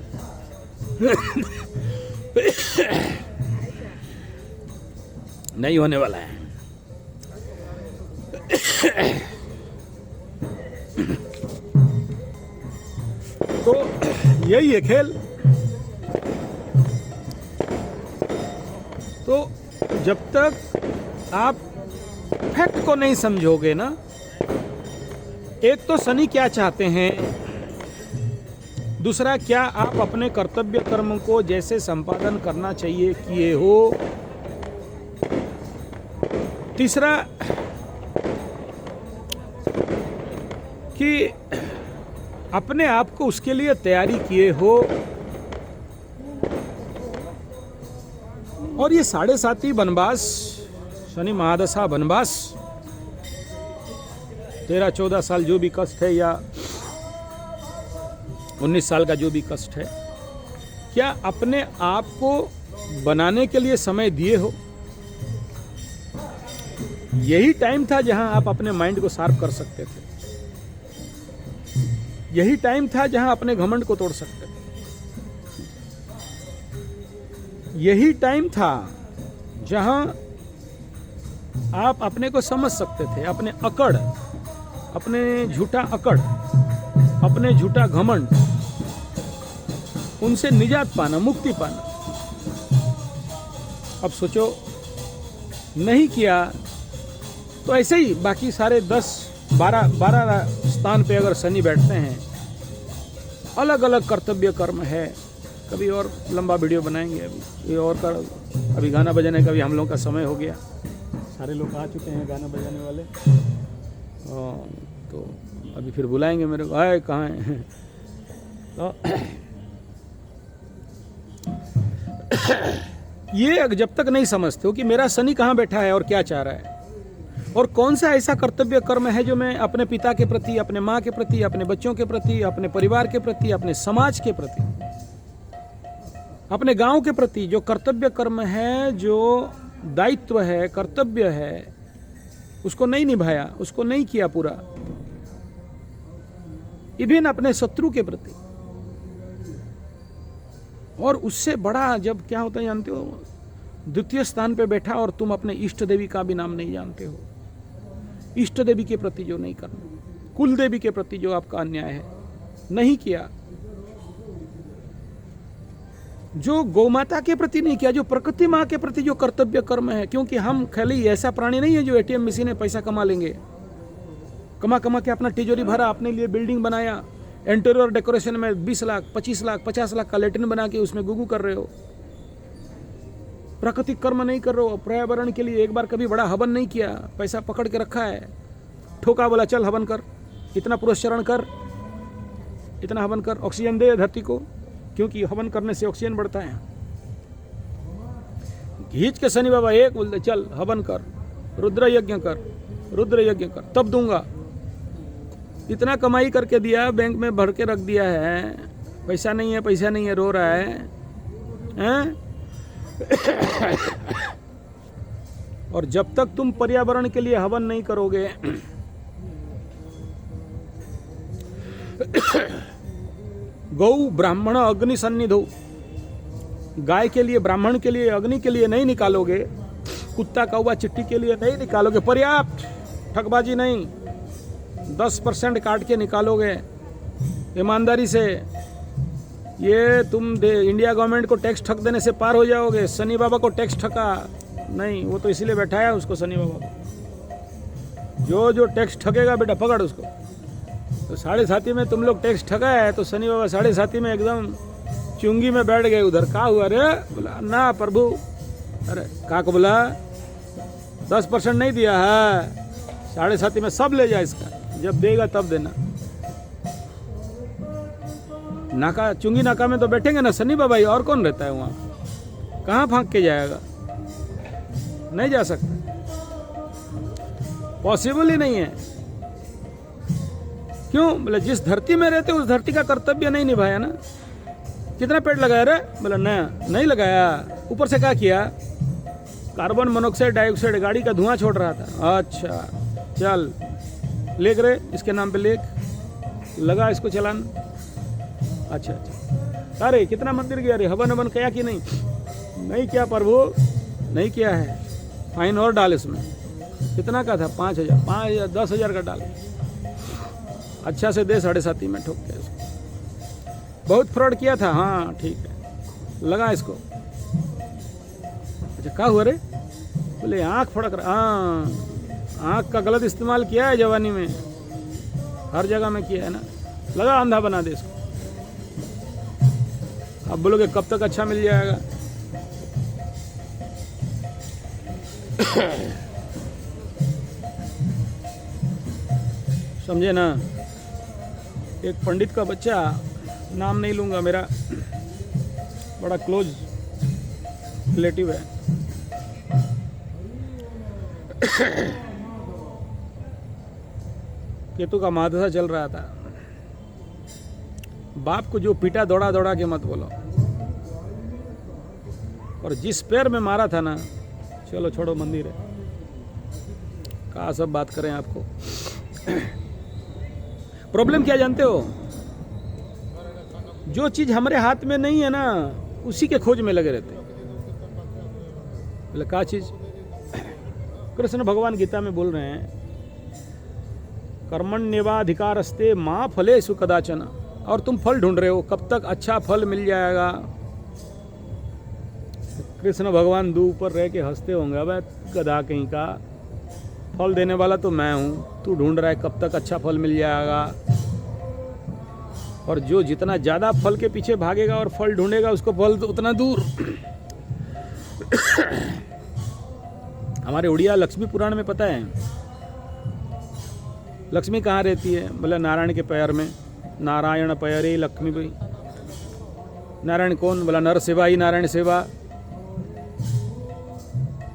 नहीं होने वाला है। तो यही है खेल। तो जब तक आप फैक्ट को नहीं समझोगे ना, एक तो शनि क्या चाहते हैं, दूसरा क्या आप अपने कर्तव्य कर्म को जैसे संपादन करना चाहिए किए हो, तीसरा कि अपने आप को उसके लिए तैयारी किए हो। और ये 7.5 वनवास, शनि महादशा वनवास, 13-14 साल जो भी कष्ट है या 19 साल का जो भी कष्ट है, क्या अपने आप को बनाने के लिए समय दिए हो? यही टाइम था जहां आप अपने माइंड को शार्प कर सकते थे, यही टाइम था जहां अपने घमंड को तोड़ सकते थे, यही टाइम था जहां आप अपने को समझ सकते थे, अपने अकड़, अपने झूठा अकड़, अपने झूठा घमंड, उनसे निजात पाना, मुक्ति पाना। अब सोचो नहीं किया तो ऐसे ही बाकी सारे 10-12 स्थान पे अगर शनि बैठते हैं, अलग अलग कर्तव्य कर्म है। कभी और लंबा वीडियो बनाएंगे, अभी और अभी गाना बजाने का भी हम लोगों का समय हो गया, सारे लोग आ चुके हैं गाना बजाने वाले, तो अभी फिर बुलाएंगे मेरे को, आए कहाँ हैं? तो ये जब तक नहीं समझते हो कि मेरा शनि कहाँ बैठा है और क्या चाह रहा है, और कौन सा ऐसा कर्तव्य कर्म है जो मैं अपने पिता के प्रति, अपने माँ के प्रति, अपने बच्चों के प्रति, अपने परिवार के प्रति, अपने समाज के प्रति अपने गांव के प्रति जो कर्तव्य कर्म है, जो दायित्व है, कर्तव्य है, उसको नहीं निभाया, उसको नहीं किया पूरा। इवन अपने शत्रु के प्रति। और उससे बड़ा जब क्या होता है जानते हो, द्वितीय स्थान पे बैठा और तुम अपने इष्ट देवी का भी नाम नहीं जानते हो। इष्ट देवी के प्रति जो नहीं करना, कुल देवी के प्रति जो आपका अन्याय है, नहीं किया। जो गौमाता के प्रति नहीं किया, जो प्रकृति माँ के प्रति जो कर्तव्य कर्म है, क्योंकि हम खाली ऐसा प्राणी नहीं है जो एटीएम मशीन में पैसा कमा लेंगे। कमा कमा के अपना तिजोरी भरा, अपने लिए बिल्डिंग बनाया, इंटीरियर डेकोरेशन में 20 लाख 25 लाख 50 लाख का लेटिन बना के उसमें गुगू कर रहे हो। प्राकृतिक कर्म नहीं कर रहे हो, पर्यावरण के लिए एक बार कभी बड़ा हवन नहीं किया, पैसा पकड़ के रखा है, ठोका बोला चल हवन कर, इतना पुरस्चरण कर, इतना हवन कर, ऑक्सीजन दे धरती को, क्योंकि हवन करने से ऑक्सीजन बढ़ता है। घींच के शनि बाबा एक बोलते चल हवन कर, रुद्र यज्ञ कर, रुद्र यज्ञ कर, तब दूंगा। इतना कमाई करके दिया, बैंक में भर के रख दिया है, पैसा नहीं है, पैसा नहीं है, रो रहा है, हैं? और जब तक तुम पर्यावरण के लिए हवन नहीं करोगे, गौ ब्राह्मण अग्नि सन्निधो, गाय के लिए, ब्राह्मण के लिए, अग्नि के लिए नहीं निकालोगे, कुत्ता कौवा चिट्टी के लिए नहीं निकालोगे, पर्याप्त, ठगबाजी नहीं, 10% काट के निकालोगे ईमानदारी से, ये तुम इंडिया गवर्नमेंट को टैक्स ठग देने से पार हो जाओगे। शनि बाबा को टैक्स ठगा नहीं, वो तो इसीलिए बैठा है उसको शनि बाबा को। जो टैक्स ठगेगा बेटा पकड़ उसको। तो 7.5 में तुम लोग टैक्स ठगा है, तो शनि बाबा 7.5 में एकदम चुंगी में बैठ गए उधर। का हुआ रे? बोला ना प्रभु। अरे का को बोला 10% नहीं दिया है, 7.5 में सब ले जा इसका, जब देगा तब देना। नाका, चुंगी नाका में तो बैठेंगे ना शनि बाबा ही, और कौन रहता है वहाँ? कहाँ फांक के जाएगा? नहीं जा सकता, पॉसिबल ही नहीं है। क्यों? बोले जिस धरती में रहते उस धरती का कर्तव्य नहीं निभाया ना। कितना पेड़ लगाया रे? बोला नहीं लगाया। ऊपर से क्या किया? कार्बन मोनोऑक्साइड डाइऑक्साइड गाड़ी का धुआं छोड़ रहा था। अच्छा चल लेख रे, इसके नाम पे लेख लगा, इसको चलान। अच्छा अरे कितना मंदिर गया रे, हवन हवन किया कि नहीं? नहीं किया प्रभु, नहीं किया है। फाइन और डाल इसमें। कितना का था? 5,000 5,000 10,000 का डाल। अच्छा से दे 7.5 में ठोक के इसको। बहुत फ्रॉड किया था। हाँ ठीक है, लगा इसको। अच्छा क्या हुआ रे? बोले आँख फड़क रहा। हाँ आँख का गलत इस्तेमाल किया है जवानी में, हर जगह में किया है ना। लगा अंधा बना दे इसको। अब बोलोगे कब तक अच्छा मिल जाएगा? समझे ना? एक पंडित का बच्चा, नाम नहीं लूंगा, मेरा बड़ा क्लोज रिलेटिव है। केतु का महादशा चल रहा था। बाप को जो पीटा दौड़ा दौड़ा के मत बोलो। और जिस पैर में मारा था ना, चलो छोड़ो, मंदिर है, कहाँ सब बात करें आपको। प्रॉब्लम क्या जानते हो? जो चीज हमारे हाथ में नहीं है ना, उसी के खोज में लगे रहते। बोले क्या चीज? कृष्ण भगवान गीता में बोल रहे हैं, कर्मण्येवाधिकारस्ते मां फलेषु कदाचन। और तुम फल ढूंढ रहे हो, कब तक अच्छा फल मिल जाएगा। कृष्ण भगवान दो ऊपर रह के हंसते होंगे, अब गधा कहीं का, फल देने वाला तो मैं हूँ, तू ढूंढ रहा है कब तक अच्छा फल मिल जाएगा। और जो जितना ज़्यादा फल के पीछे भागेगा और फल ढूंढेगा, उसको फल तो उतना दूर। हमारे उड़िया लक्ष्मी पुराण में पता है लक्ष्मी कहाँ रहती है? बोले नारायण के पैर में। नारायण पैरे लक्ष्मी भाई। नारायण कौन? बोला नर सेवा ही नारायण सेवा।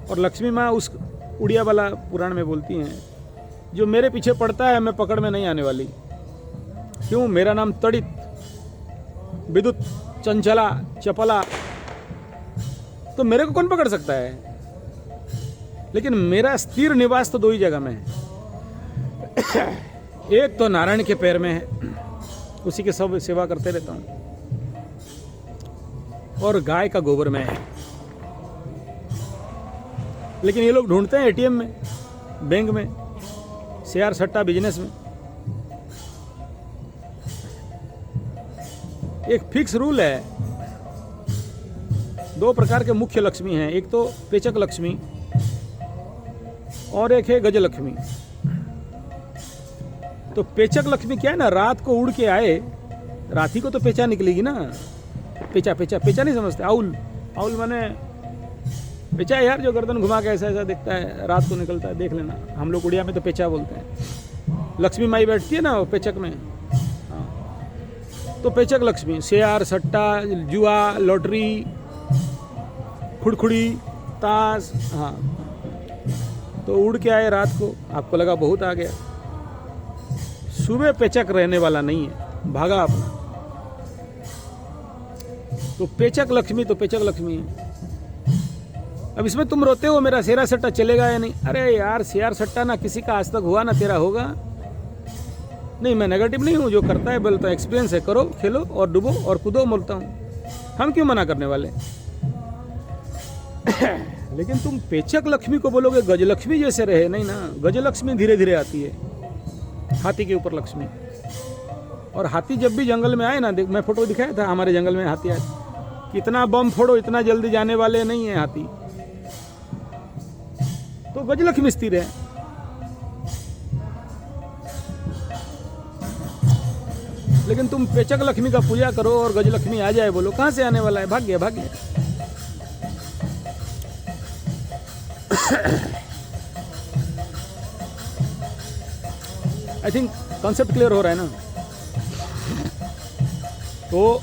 और लक्ष्मी माँ उस उड़िया वाला पुराण में बोलती हैं, जो मेरे पीछे पड़ता है मैं पकड़ में नहीं आने वाली। क्यों? मेरा नाम तड़ित, विद्युत, चंचला, चपला, तो मेरे को कौन पकड़ सकता है? लेकिन मेरा स्थिर निवास तो 2 ही जगह में है। एक तो नारायण के पैर में है, उसी के सब सेवा करते रहता हूँ, और गाय का गोबर में है। लेकिन ये लोग ढूंढते हैं एटीएम में, बैंक में, शेयर सट्टा बिजनेस में। एक फिक्स रूल है, 2 प्रकार के मुख्य लक्ष्मी हैं, एक तो पेचक लक्ष्मी और एक है गज लक्ष्मी। तो पेचक लक्ष्मी क्या है ना, रात को उड़ के आए, रात ही को तो पेचा निकलेगी ना। पेचा पेचा पेचा नहीं समझते, आउल आउल माने पेचा यार, जो गर्दन घुमा के ऐसा ऐसा दिखता है, रात को निकलता है, देख लेना। हम लोग उड़िया में तो पेचा बोलते हैं। लक्ष्मी माई बैठती है ना वो पेचक में, हाँ। तो पेचक लक्ष्मी, शेयर सट्टा, जुआ, लॉटरी, खुड़खुड़ी, ताश, हाँ। तो उड़ के आए रात को, आपको लगा बहुत आ गया, सुबह पेचक रहने वाला नहीं है, भागा अपना। तो पेचक लक्ष्मी तो पेचक लक्ष्मी है। अब इसमें तुम रोते हो मेरा शेरा सट्टा चलेगा या नहीं। अरे यार, शेयर सट्टा ना किसी का आज तक हुआ ना तेरा होगा। नहीं, मैं नेगेटिव नहीं हूँ, जो करता है बोलता है, एक्सपीरियंस है, करो, खेलो और डूबो और कूदो बोलता हूँ, हम क्यों मना करने वाले। लेकिन तुम पेचक लक्ष्मी को बोलोगे गजलक्ष्मी जैसे रहे, नहीं ना, गजलक्ष्मी धीरे धीरे आती है, हाथी के ऊपर लक्ष्मी। और हाथी जब भी जंगल में आए ना, मैं फोटो दिखाया था, हमारे जंगल में हाथी आए, कितना बम फोड़ो इतना जल्दी जाने वाले नहीं है हाथी। तो गजलक्ष्मी स्थिर है। लेकिन तुम पेचक लक्ष्मी का पूजा करो और गजलक्ष्मी आ जाए, बोलो कहां से आने वाला है, भाग गया भाग गया। आई थिंक कॉन्सेप्ट क्लियर हो रहा है ना। तो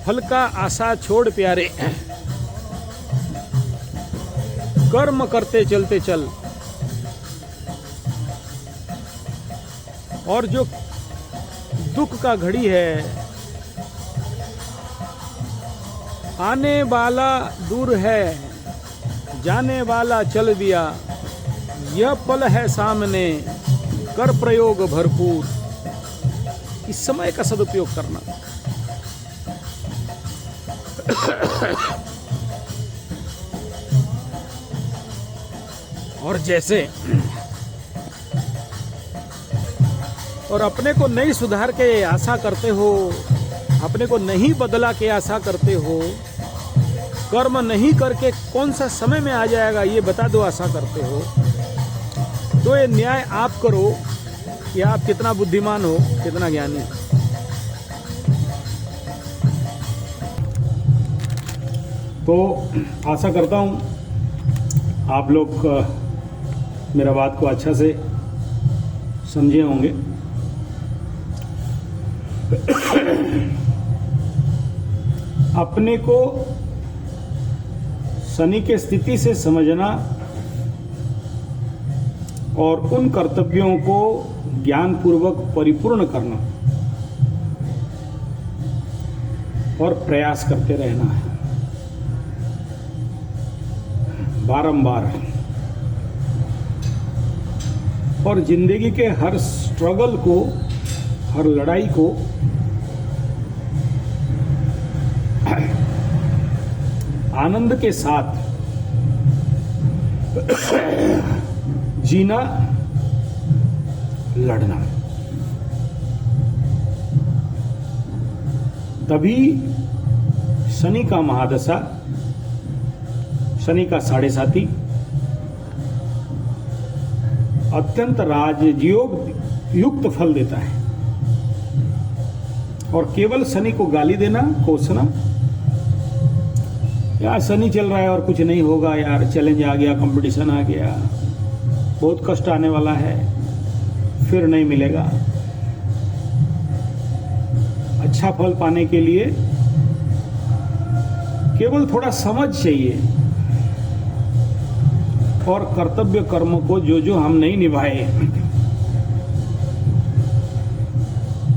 फल का आशा छोड़ प्यारे, कर्म करते चलते चल। और जो दुख का घड़ी है, आने वाला दूर है, जाने वाला चल दिया, यह पल है सामने, कर प्रयोग भरपूर। इस समय का सदुपयोग करना। और जैसे और अपने को नहीं सुधार के आशा करते हो, अपने को नहीं बदला के आशा करते हो, कर्म नहीं करके कौन सा समय में आ जाएगा ये बता दो आशा करते हो, तो ये न्याय आप करो कि आप कितना बुद्धिमान हो, कितना ज्ञानी हो। तो आशा करता हूँ आप लोग मेरा बात को अच्छा से समझे होंगे। अपने को शनि के स्थिति से समझना और उन कर्तव्यों को ज्ञानपूर्वक परिपूर्ण करना और प्रयास करते रहना है बारंबार। और जिंदगी के हर स्ट्रगल को, हर लड़ाई को आनंद के साथ जीना, लड़ना, तभी शनि का महादशा, शनि का 7.5 अत्यंत राजयोग युक्त फल देता है। और केवल शनि को गाली देना, कोसना, यार शनि चल रहा है और कुछ नहीं होगा, यार चैलेंज आ गया, कंपटीशन आ गया, बहुत कष्ट आने वाला है, फिर नहीं मिलेगा। अच्छा फल पाने के लिए केवल थोड़ा समझ चाहिए। और कर्तव्य कर्म को जो हम नहीं निभाए,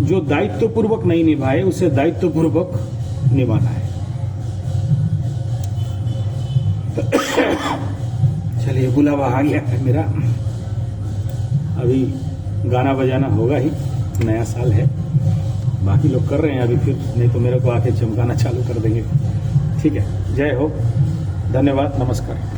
जो दायित्वपूर्वक नहीं निभाए, उसे दायित्वपूर्वक निभाना है। चलिए बुलावा आ गया है मेरा, अभी गाना बजाना होगा ही, नया साल है, बाकी लोग कर रहे हैं अभी, फिर नहीं तो मेरे को आके चमकाना चालू कर देंगे। ठीक है, जय हो, धन्यवाद, नमस्कार।